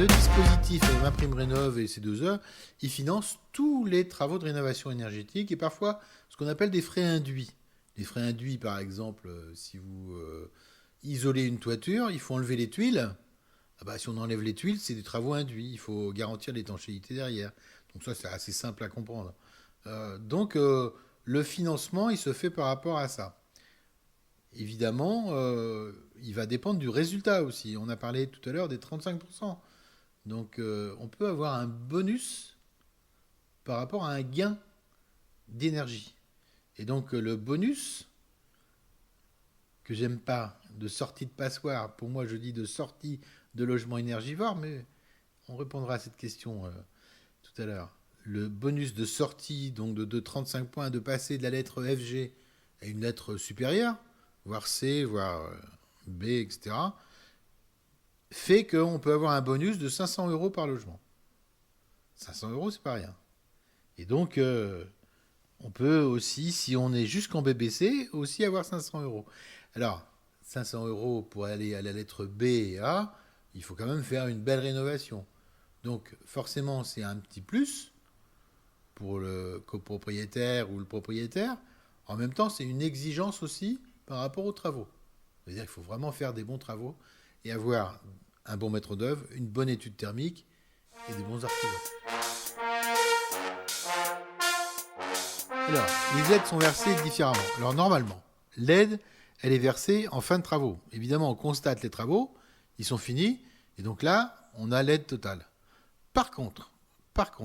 le dispositif MaPrimeRénov' et C2E, ils financent tous les travaux de rénovation énergétique et parfois ce qu'on appelle des frais induits. Les frais induits, par exemple, si vous isolez une toiture, il faut enlever les tuiles. Ah bah, si on enlève les tuiles, c'est des travaux induits. Il faut garantir l'étanchéité derrière. Donc ça, c'est assez simple à comprendre. Le financement, il se fait par rapport à ça. Évidemment, il va dépendre du résultat aussi. On a parlé tout à l'heure des 35%. Donc, on peut avoir un bonus par rapport à un gain d'énergie. Et donc, le bonus, que j'aime pas, de sortie de passoire, pour moi, je dis de sortie de logement énergivore, mais on répondra à cette question tout à l'heure. Le bonus de sortie, donc de 35 points, de passer de la lettre FG à une lettre supérieure, voire C, voire B, etc., fait qu'on peut avoir un bonus de 500 euros par logement. 500 euros, c'est pas rien. Et donc, on peut aussi, si on est jusqu'en BBC, aussi avoir 500 euros. Alors, 500 euros pour aller à la lettre B et A, il faut quand même faire une belle rénovation. Donc, forcément, c'est un petit plus pour le copropriétaire ou le propriétaire. En même temps, c'est une exigence aussi par rapport aux travaux. C'est-à-dire qu'il faut vraiment faire des bons travaux et avoir un bon maître d'œuvre, une bonne étude thermique et des bons artisans. Alors, les aides sont versées différemment. Alors, normalement, l'aide, elle est versée en fin de travaux. Évidemment, on constate les travaux, ils sont finis, et donc là, on a l'aide totale. Par contre,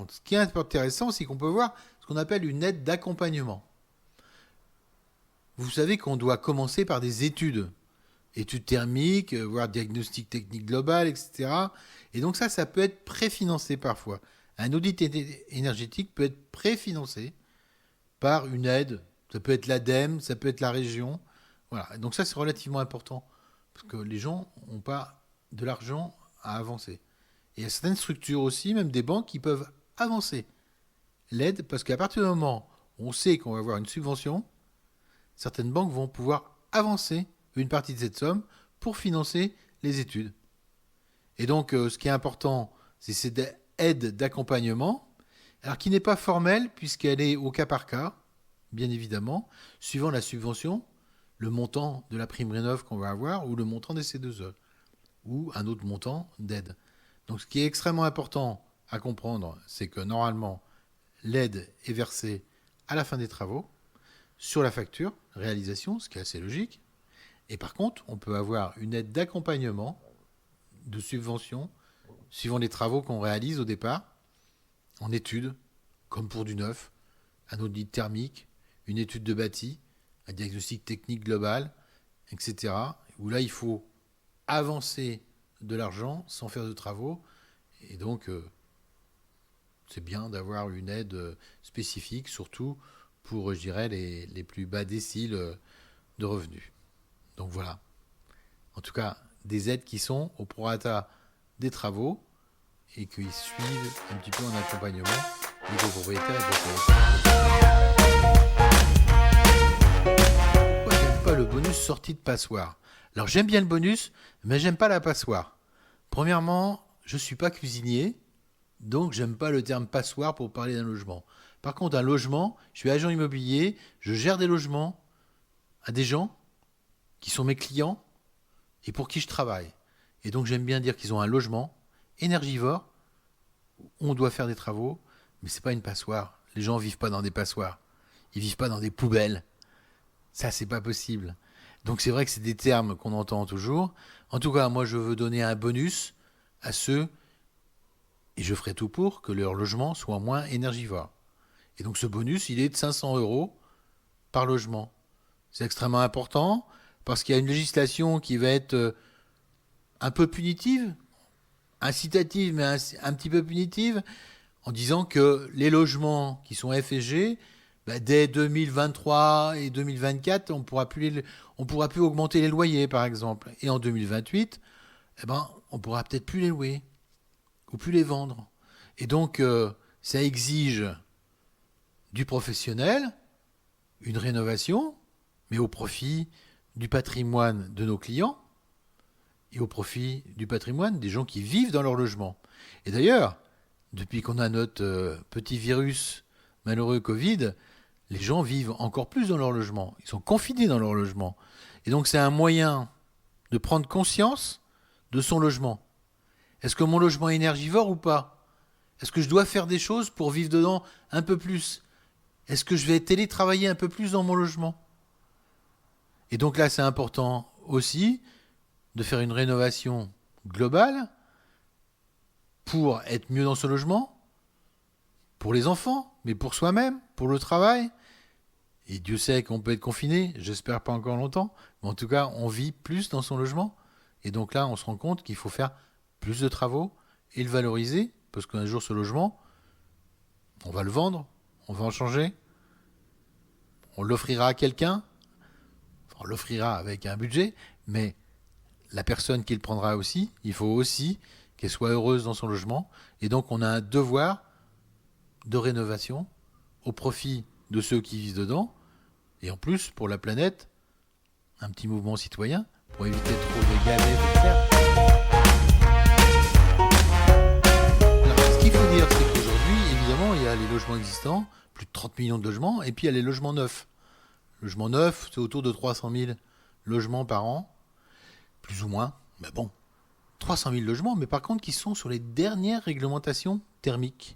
ce qui est intéressant, c'est qu'on peut voir ce qu'on appelle une aide d'accompagnement. Vous savez qu'on doit commencer par des études thermiques, voire diagnostic technique global, etc. Et donc ça peut être préfinancé parfois. Un audit énergétique peut être préfinancé par une aide. Ça peut être l'ADEME, ça peut être la région. Voilà. Et donc ça, c'est relativement important parce que les gens n'ont pas de l'argent à avancer. Et il y a certaines structures aussi, même des banques, qui peuvent avancer l'aide parce qu'à partir du moment où on sait qu'on va avoir une subvention, certaines banques vont pouvoir avancer une partie de cette somme pour financer les études. Et donc, ce qui est important, c'est cette aide d'accompagnement, alors qui n'est pas formelle puisqu'elle est au cas par cas, bien évidemment, suivant la subvention, le montant de la prime rénov' qu'on va avoir ou le montant des C2E ou un autre montant d'aide. Donc, ce qui est extrêmement important à comprendre, c'est que normalement, l'aide est versée à la fin des travaux sur la facture réalisation, ce qui est assez logique. Et par contre, on peut avoir une aide d'accompagnement, de subvention, suivant les travaux qu'on réalise au départ, en études, comme pour du neuf, un audit thermique, une étude de bâti, un diagnostic technique global, etc. Où là, il faut avancer de l'argent sans faire de travaux. Et donc, c'est bien d'avoir une aide spécifique, surtout pour, je dirais, les plus bas déciles de revenus. Donc voilà. En tout cas, des aides qui sont au prorata des travaux et qui suivent un petit peu en accompagnement les copropriétaires et propriétaires. Pourquoi j'aime pas le bonus sortie de passoire ? Alors j'aime bien le bonus, mais j'aime pas la passoire. Premièrement, je suis pas cuisinier, donc j'aime pas le terme passoire pour parler d'un logement. Par contre, un logement, je suis agent immobilier, je gère des logements à des gens qui sont mes clients et pour qui je travaille. Et donc j'aime bien dire qu'ils ont un logement énergivore, où on doit faire des travaux, mais c'est pas une passoire. Les gens vivent pas dans des passoires. Ils vivent pas dans des poubelles. Ça, c'est pas possible. Donc c'est vrai que c'est des termes qu'on entend toujours. En tout cas, moi je veux donner un bonus à ceux, et je ferai tout pour, que leur logement soit moins énergivore. Et donc ce bonus, il est de 500 euros par logement. C'est extrêmement important, parce qu'il y a une législation qui va être un peu punitive, incitative, mais un petit peu punitive, en disant que les logements qui sont F et G, dès 2023 et 2024, on pourra plus augmenter les loyers, par exemple. Et en 2028, on pourra peut-être plus les louer ou plus les vendre. Et donc, ça exige du professionnel, une rénovation, mais au profit du patrimoine de nos clients, et au profit du patrimoine des gens qui vivent dans leur logement. Et d'ailleurs, depuis qu'on a notre petit virus malheureux Covid, les gens vivent encore plus dans leur logement. Ils sont confinés dans leur logement. Et donc c'est un moyen de prendre conscience de son logement. Est-ce que mon logement est énergivore ou pas? Est-ce que je dois faire des choses pour vivre dedans un peu plus? Est-ce que je vais télétravailler un peu plus dans mon logement? Et donc là, c'est important aussi de faire une rénovation globale pour être mieux dans ce logement, pour les enfants, mais pour soi-même, pour le travail. Et Dieu sait qu'on peut être confiné, j'espère pas encore longtemps, mais en tout cas, on vit plus dans son logement. Et donc là, on se rend compte qu'il faut faire plus de travaux et le valoriser, parce qu'un jour, ce logement, on va le vendre, on va en changer, on l'offrira à quelqu'un, enfin, on l'offrira avec un budget, mais la personne qui le prendra aussi, il faut aussi qu'elle soit heureuse dans son logement. Et donc, on a un devoir de rénovation au profit de ceux qui vivent dedans, et en plus, pour la planète, un petit mouvement citoyen pour éviter trop de gaz à effet de serre. Alors, ce qu'il faut dire, c'est qu'aujourd'hui, évidemment, il y a les logements existants, plus de 30 millions de logements, et puis il y a les logements neufs. Logements neufs, c'est autour de 300 000 logements par an, plus ou moins, mais bon, 300 000 logements, mais par contre qui sont sur les dernières réglementations thermiques,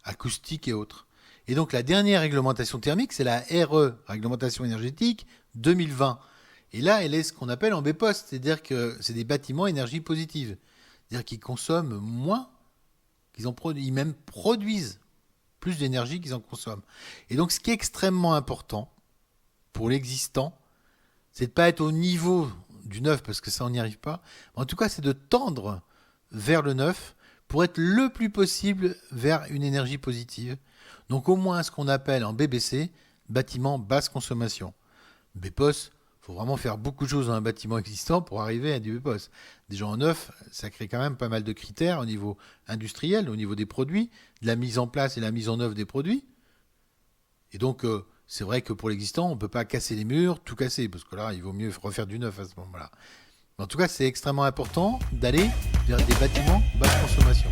acoustiques et autres. Et donc la dernière réglementation thermique, c'est la RE, Réglementation énergétique 2020. Et là, elle est ce qu'on appelle en BPOS, c'est-à-dire que c'est des bâtiments énergie positive. C'est-à-dire qu'ils consomment moins, ils même produisent plus d'énergie qu'ils en consomment. Et donc ce qui est extrêmement important pour l'existant, c'est de ne pas être au niveau du neuf, parce que ça, on n'y arrive pas. En tout cas, c'est de tendre vers le neuf pour être le plus possible vers une énergie positive. Donc au moins ce qu'on appelle en BBC, bâtiment basse consommation. BPOS, il faut vraiment faire beaucoup de choses dans un bâtiment existant pour arriver à du BPOS. Déjà en neuf, ça crée quand même pas mal de critères au niveau industriel, au niveau des produits, de la mise en place et la mise en œuvre des produits. Et donc, c'est vrai que pour l'existant, on ne peut pas casser les murs, tout casser, parce que là, il vaut mieux refaire du neuf à ce moment-là. En tout cas, c'est extrêmement important d'aller vers des bâtiments basse consommation.